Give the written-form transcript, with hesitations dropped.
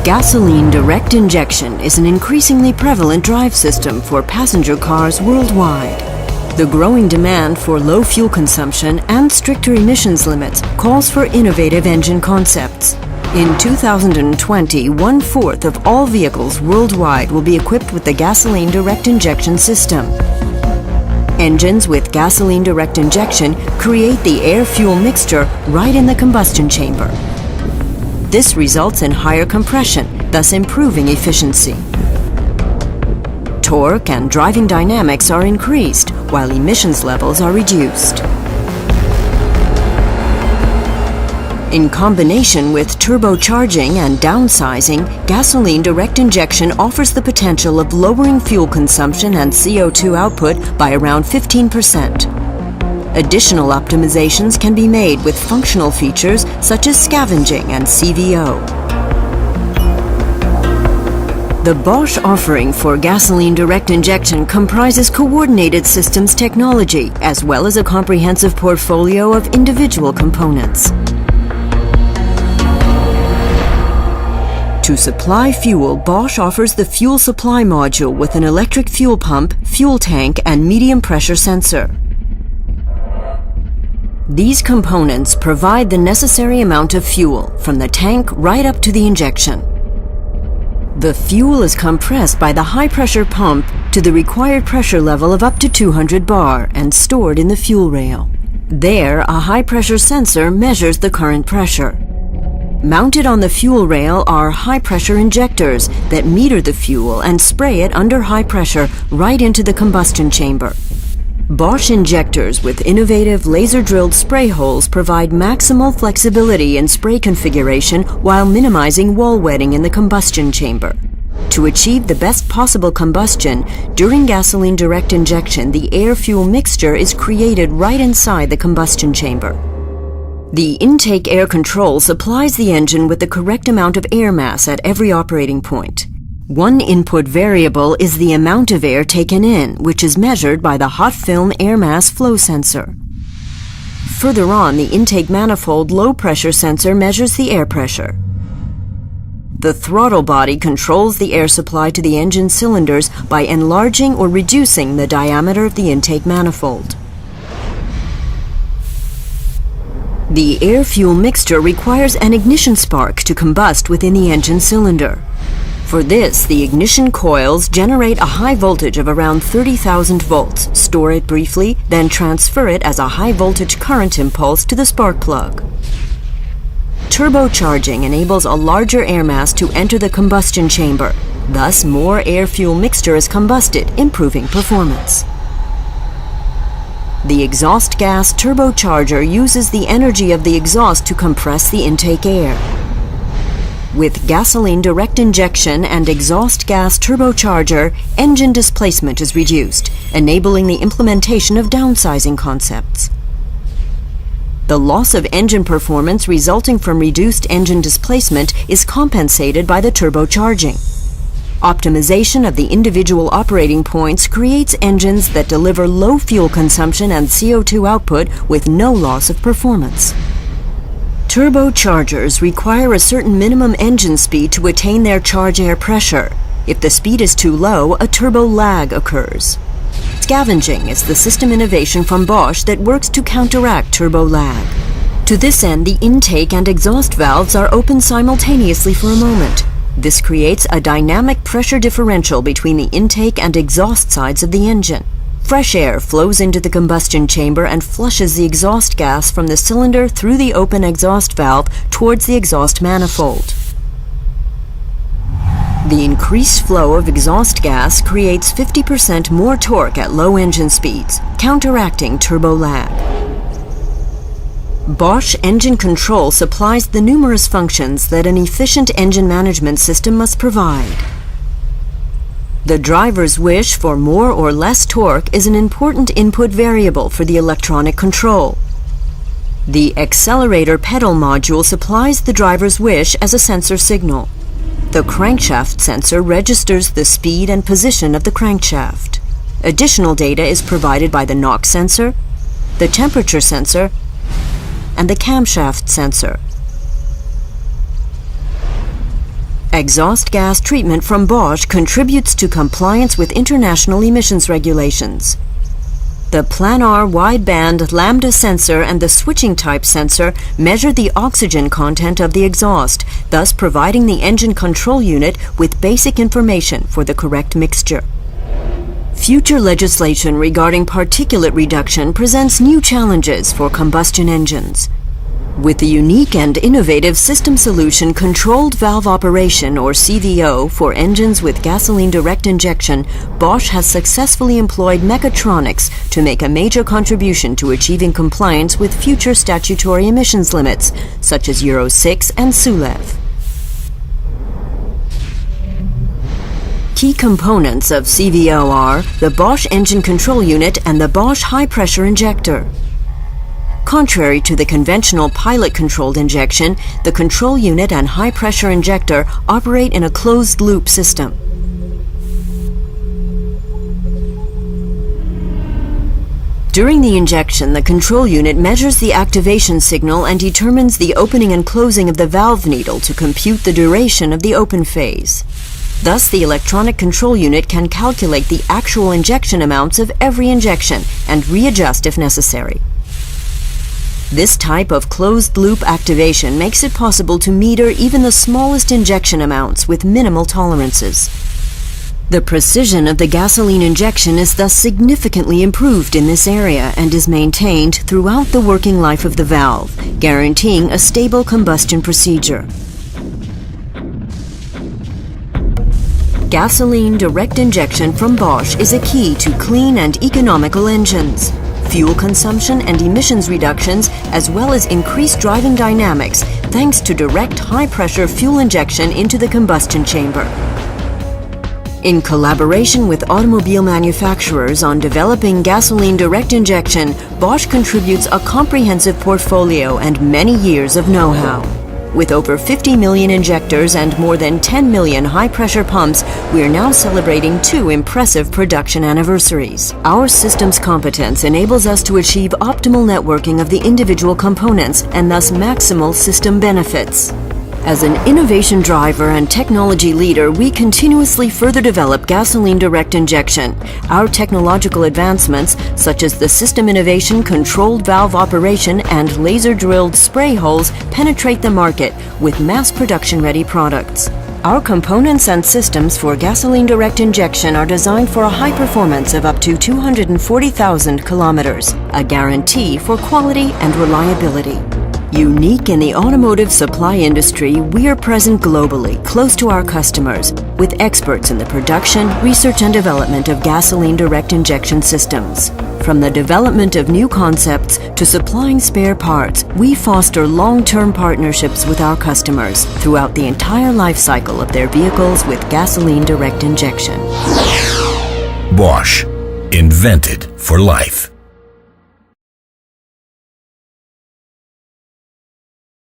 Gasoline direct injection is an increasingly prevalent drive system for passenger cars worldwide. The growing demand for low fuel consumption and stricter emissions limits calls for innovative engine concepts. In 2020, 1/4 of all vehicles worldwide will be equipped with the gasoline direct injection system. Engines with gasoline direct injection create the air-fuel mixture right in the combustion chamber. This results in higher compression, thus improving efficiency. Torque and driving dynamics are increased, while emissions levels are reduced. In combination with turbocharging and downsizing, gasoline direct injection offers the potential of lowering fuel consumption and CO2 output by around 15%. Additional optimizations can be made with functional features such as scavenging and CVO. The Bosch offering for gasoline direct injection comprises coordinated systems technology as well as a comprehensive portfolio of individual components. To supply fuel, Bosch offers the fuel supply module with an electric fuel pump, fuel tank, and medium pressure sensor. These components provide the necessary amount of fuel from the tank right up to the injection. The fuel is compressed by the high-pressure pump to the required pressure level of up to 200 bar and stored in the fuel rail. There, a high-pressure sensor measures the current pressure. Mounted on the fuel rail are high-pressure injectors that meter the fuel and spray it under high pressure right into the combustion chamber. Bosch injectors with innovative laser-drilled spray holes provide maximal flexibility in spray configuration while minimizing wall wetting in the combustion chamber. To achieve the best possible combustion, during gasoline direct injection, the air-fuel mixture is created right inside the combustion chamber. The intake air control supplies the engine with the correct amount of air mass at every operating point. One input variable is the amount of air taken in, which is measured by the hot film air mass flow sensor. Further on, the intake manifold low-pressure sensor measures the air pressure. The throttle body controls the air supply to the engine cylinders by enlarging or reducing the diameter of the intake manifold. The air-fuel mixture requires an ignition spark to combust within the engine cylinder. For this, the ignition coils generate a high voltage of around 30,000 volts, store it briefly, then transfer it as a high-voltage current impulse to the spark plug. Turbocharging enables a larger air mass to enter the combustion chamber. Thus, more air-fuel mixture is combusted, improving performance. The exhaust gas turbocharger uses the energy of the exhaust to compress the intake air. With gasoline direct injection and exhaust gas turbocharger, engine displacement is reduced, enabling the implementation of downsizing concepts. The loss of engine performance resulting from reduced engine displacement is compensated by the turbocharging. Optimization of the individual operating points creates engines that deliver low fuel consumption and CO2 output with no loss of performance. Turbochargers require a certain minimum engine speed to attain their charge air pressure. If the speed is too low, a turbo lag occurs. Scavenging is the system innovation from Bosch that works to counteract turbo lag. To this end, the intake and exhaust valves are open simultaneously for a moment. This creates a dynamic pressure differential between the intake and exhaust sides of the engine. Fresh air flows into the combustion chamber and flushes the exhaust gas from the cylinder through the open exhaust valve towards the exhaust manifold. The increased flow of exhaust gas creates 50% more torque at low engine speeds, counteracting turbo lag. Bosch Engine Control supplies the numerous functions that an efficient engine management system must provide. The driver's wish for more or less torque is an important input variable for the electronic control. The accelerator pedal module supplies the driver's wish as a sensor signal. The crankshaft sensor registers the speed and position of the crankshaft. Additional data is provided by the knock sensor, the temperature sensor, and the camshaft sensor. Exhaust gas treatment from Bosch contributes to compliance with international emissions regulations. The planar wideband lambda sensor and the switching type sensor measure the oxygen content of the exhaust, thus providing the engine control unit with basic information for the correct mixture. Future legislation regarding particulate reduction presents new challenges for combustion engines. With the unique and innovative system solution controlled valve operation or CVO for engines with gasoline direct injection, Bosch has successfully employed mechatronics to make a major contribution to achieving compliance with future statutory emissions limits, such as Euro 6 and SULEV. Key components of CVO are the Bosch engine control unit and the Bosch high-pressure injector. Contrary to the conventional pilot-controlled injection, the control unit and high-pressure injector operate in a closed-loop system. During the injection, the control unit measures the activation signal and determines the opening and closing of the valve needle to compute the duration of the open phase. Thus, the electronic control unit can calculate the actual injection amounts of every injection and readjust if necessary. This type of closed-loop activation makes it possible to meter even the smallest injection amounts with minimal tolerances. The precision of the gasoline injection is thus significantly improved in this area and is maintained throughout the working life of the valve, guaranteeing a stable combustion procedure. Gasoline direct injection from Bosch is a key to clean and economical engines. Fuel consumption and emissions reductions, as well as increased driving dynamics thanks to direct high-pressure fuel injection into the combustion chamber. In collaboration with automobile manufacturers on developing gasoline direct injection, Bosch contributes a comprehensive portfolio and many years of know-how. With over 50 million injectors and more than 10 million high-pressure pumps, we are now celebrating 2 impressive production anniversaries. Our system's competence enables us to achieve optimal networking of the individual components and thus maximal system benefits. As an innovation driver and technology leader, we continuously further develop gasoline direct injection. Our technological advancements, such as the system innovation, controlled valve operation, and laser-drilled spray holes, penetrate the market with mass production-ready products. Our components and systems for gasoline direct injection are designed for a high performance of up to 240,000 kilometers, a guarantee for quality and reliability. Unique in the automotive supply industry, we are present globally, close to our customers, with experts in the production, research and development of gasoline direct injection systems. From the development of new concepts to supplying spare parts, we foster long-term partnerships with our customers throughout the entire life cycle of their vehicles with gasoline direct injection. Bosch. Invented for life.